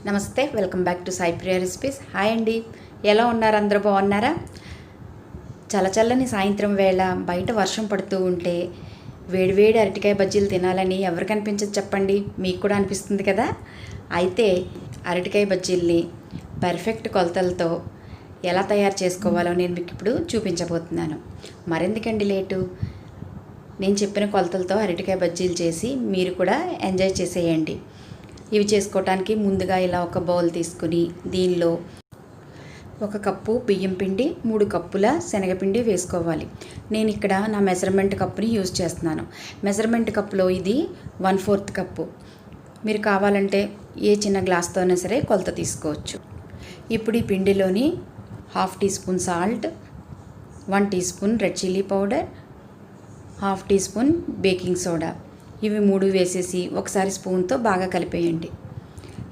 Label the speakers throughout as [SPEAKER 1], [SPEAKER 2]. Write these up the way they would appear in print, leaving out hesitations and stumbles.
[SPEAKER 1] నమస్తే, welcome back to Sai Priya recipes. Hi అండి, ఎలా ఉన్నారు? అందరూ బాగున్నారా? చల్లచల్లని సాయంత్రం వేళ బయట వర్షం పడుతూ ఉంటే వేడివేడి అరటికాయ బజ్జీలు తినాలని ఎవరికి అనిపించదు చెప్పండి? మీకు కూడా అనిపిస్తుంది కదా. అయితే అరటికాయ బజ్జీల్ని పర్ఫెక్ట్ కొలతలతో ఎలా తయారు చేసుకోవాలో నేను మీకు ఇప్పుడు చూపించబోతున్నాను. మరెందుకండి లేటు, నేను చెప్పిన కొలతలతో అరటికాయ బజ్జీలు చేసి మీరు కూడా ఎంజాయ్ చేసేయండి. ఇవి చేసుకోవటానికి ముందుగా ఇలా ఒక బౌల్ తీసుకుని దీనిలో 1 కప్పు బియ్యం పిండి, 3 కప్పుల శనగపిండి వేసుకోవాలి. నేను ఇక్కడ నా మెజర్మెంట్ కప్పుని యూజ్ చేస్తున్నాను. మెజర్మెంట్ కప్పులో ఇది 1/4 కప్పు. మీరు కావాలంటే ఏ చిన్న గ్లాస్తో అయినా సరే కొలత తీసుకోవచ్చు. ఇప్పుడు ఈ పిండిలోని 1/2 teaspoon salt, 1 teaspoon red chilli powder, 1/2 teaspoon baking soda, ఇవి 3 వేసేసి ఒకసారి స్పూన్తో బాగా కలిపేయండి.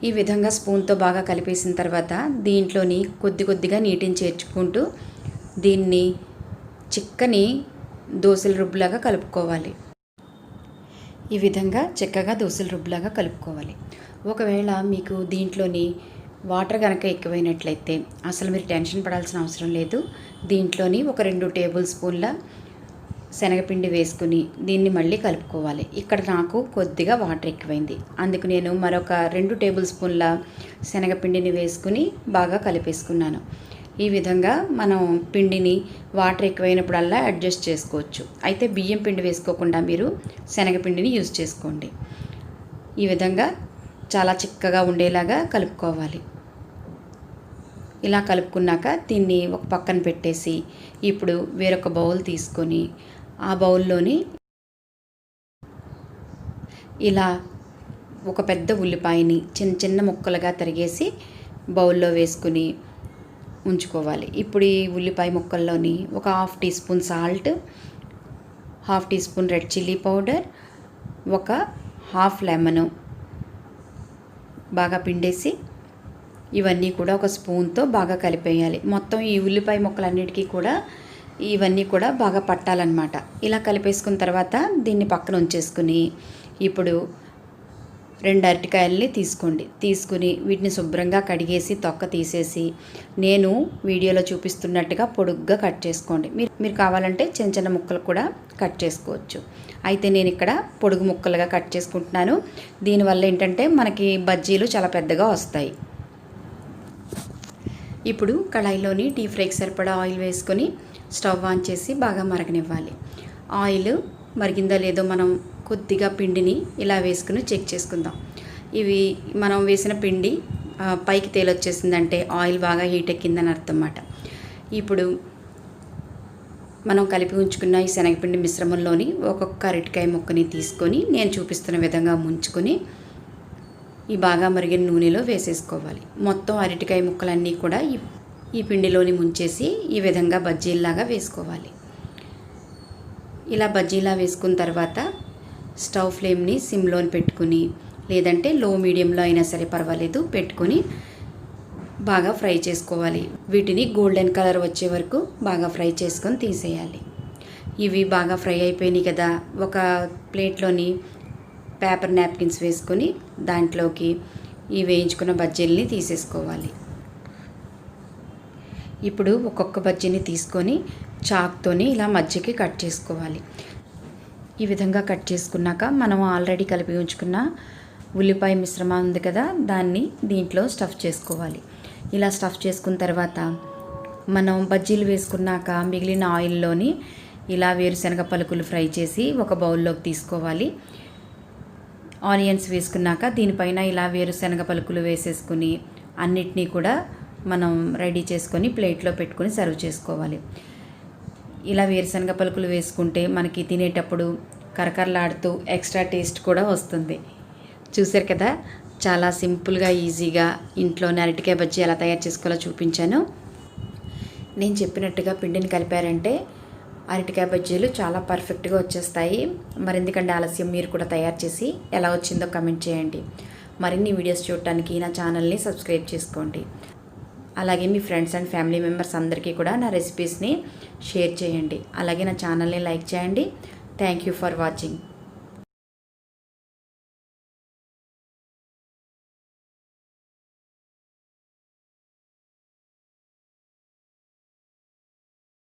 [SPEAKER 1] ఈ విధంగా స్పూన్తో బాగా కలిపేసిన తర్వాత దీంట్లోని కొద్దిగా నీటిని చేర్చుకుంటూ దీన్ని చిక్కని దోసల రుబ్బులాగా కలుపుకోవాలి. ఈ విధంగా చిక్కగా దోసల రుబ్బులాగా కలుపుకోవాలి. ఒకవేళ మీకు దీంట్లోని వాటర్ కనుక ఎక్కువైనట్లయితే అసలు మీరు టెన్షన్ పడాల్సిన అవసరం లేదు. దీంట్లోని ఒక 2 టేబుల్ స్పూన్ల శనగపిండి వేసుకుని దీన్ని మళ్ళీ కలుపుకోవాలి. ఇక్కడ నాకు కొద్దిగా వాటర్ ఎక్కువైంది, అందుకు నేను మరొక 2 టేబుల్ స్పూన్ల శనగపిండిని వేసుకుని బాగా కలిపేసుకున్నాను. ఈ విధంగా మనం పిండిని వాటర్ ఎక్కువైనప్పుడల్లా అడ్జస్ట్ చేసుకోవచ్చు. అయితే బియ్యం పిండి వేసుకోకుండా మీరు శనగపిండిని యూజ్ చేసుకోండి. ఈ విధంగా చాలా చిక్కగా ఉండేలాగా కలుపుకోవాలి. ఇలా కలుపుకున్నాక దీన్ని ఒక పక్కన పెట్టేసి ఇప్పుడు వేరొక బౌల్ తీసుకొని ఆ బౌల్లోని ఇలా ఒక పెద్ద ఉల్లిపాయని చిన్న ముక్కలుగా తరిగేసి బౌల్లో వేసుకుని ఉంచుకోవాలి. ఇప్పుడు ఈ ఉల్లిపాయ ముక్కల్లోని ఒక 1/2 teaspoon salt, 1/2 teaspoon red chilli powder, ఒక 1/2 లెమను బాగా పిండేసి ఇవన్నీ కూడా ఒక స్పూన్తో బాగా కలిపేయాలి. మొత్తం ఈ ఉల్లిపాయ ముక్కలన్నిటికీ కూడా ఇవన్నీ కూడా బాగా పట్టాలన్నమాట. ఇలా కలిపేసుకున్న తర్వాత దీన్ని పక్కన ఉంచేసుకుని ఇప్పుడు 2 అరటికాయలని తీసుకుని వీటిని శుభ్రంగా కడిగేసి తొక్క తీసేసి నేను వీడియోలో చూపిస్తున్నట్టుగా పొడుగ్గా కట్ చేసుకోండి. మీరు కావాలంటే చిన్న ముక్కలు కూడా కట్ చేసుకోవచ్చు. అయితే నేను ఇక్కడ పొడుగు ముక్కలుగా కట్ చేసుకుంటున్నాను. దీనివల్ల ఏంటంటే మనకి బజ్జీలు చాలా పెద్దగా వస్తాయి. ఇప్పుడు కళాయిలోని డీప్ ఫ్రైకి సరిపడా ఆయిల్ వేసుకొని స్టవ్ ఆన్ చేసి బాగా మరగనివ్వాలి. ఆయిల్ మరిగిందో లేదో మనం కొద్దిగా పిండిని ఇలా వేసుకుని చెక్ చేసుకుందాం. ఇవి మనం వేసిన పిండి పైకి తేలొచ్చేసిందంటే ఆయిల్ బాగా హీట్ ఎక్కిందని అర్థం అన్నమాట. ఇప్పుడు మనం కలిపి ఉంచుకున్న ఈ శనగపిండి మిశ్రమంలోని ఒక్కొక్క అరటికాయ ముక్కని తీసుకొని నేను చూపిస్తున్న విధంగా ముంచుకొని ఈ బాగా మరిగిన నూనెలో వేసేసుకోవాలి. మొత్తం అరటికాయ ముక్కలన్నీ కూడా ఈ పిండిలోని ముంచేసి ఈ విధంగా బజ్జీల్లాగా వేసుకోవాలి. ఇలా బజ్జీలా వేసుకున్న తర్వాత స్టవ్ ఫ్లేమ్ని సిమ్లోని పెట్టుకుని లేదంటే లో మీడియంలో అయినా సరే పర్వాలేదు పెట్టుకొని బాగా ఫ్రై చేసుకోవాలి. వీటిని గోల్డెన్ కలర్ వచ్చే వరకు బాగా ఫ్రై చేసుకొని తీసేయాలి. ఇవి బాగా ఫ్రై అయిపోయినాయి కదా, ఒక ప్లేట్లోని పేపర్ నాప్కిన్స్ వేసుకొని దాంట్లోకి ఈ వేయించుకున్న బజ్జీల్ని తీసేసుకోవాలి. ఇప్పుడు ఒక్కొక్క బజ్జీని తీసుకొని చాక్తోని ఇలా మధ్యకి కట్ చేసుకోవాలి. ఈ విధంగా కట్ చేసుకున్నాక మనం ఆల్రెడీ కలిపి ఉంచుకున్న ఉల్లిపాయ మిశ్రమం ఉంది కదా, దాన్ని దీంట్లో స్టఫ్ చేసుకోవాలి. ఇలా స్టఫ్ చేసుకున్న తర్వాత మనం బజ్జీలు వేసుకున్నాక మిగిలిన ఆయిల్లోని ఇలా వేరుశనగ పలుకులు ఫ్రై చేసి ఒక బౌల్లోకి తీసుకోవాలి. ఆనియన్స్ వేసుకున్నాక దీనిపైన ఇలా వేరుశనగ పలుకులు వేసేసుకుని అన్నిటినీ కూడా మనం రెడీ చేసుకొని ప్లేట్లో పెట్టుకొని సర్వ్ చేసుకోవాలి. ఇలా వేరుశనగ పలుకులు వేసుకుంటే మనకి తినేటప్పుడు కరకరలాడుతూ ఎక్స్ట్రా టేస్ట్ కూడా వస్తుంది. చూసారు కదా, చాలా సింపుల్గా ఈజీగా ఇంట్లోనే అరటికాయ బజ్జీ ఎలా తయారు చేసుకోవాలో చూపించాను. నేను చెప్పినట్టుగా పిండిని కలిపారంటే అరటికాయ బజ్జీలు చాలా పర్ఫెక్ట్గా వచ్చేస్తాయి. మరెందుకంటే ఆలస్యం, మీరు కూడా తయారు చేసి ఎలా వచ్చిందో కమెంట్ చేయండి. మరిన్ని వీడియోస్ చూడటానికి నా ఛానల్ని సబ్స్క్రైబ్ చేసుకోండి. అలాగే మీ ఫ్రెండ్స్ అండ్ ఫ్యామిలీ మెంబర్స్ అందరికీ కూడా నా రెసిపీస్ని షేర్ చేయండి. అలాగే నా ఛానల్ని లైక్ చేయండి. Thank you for watching.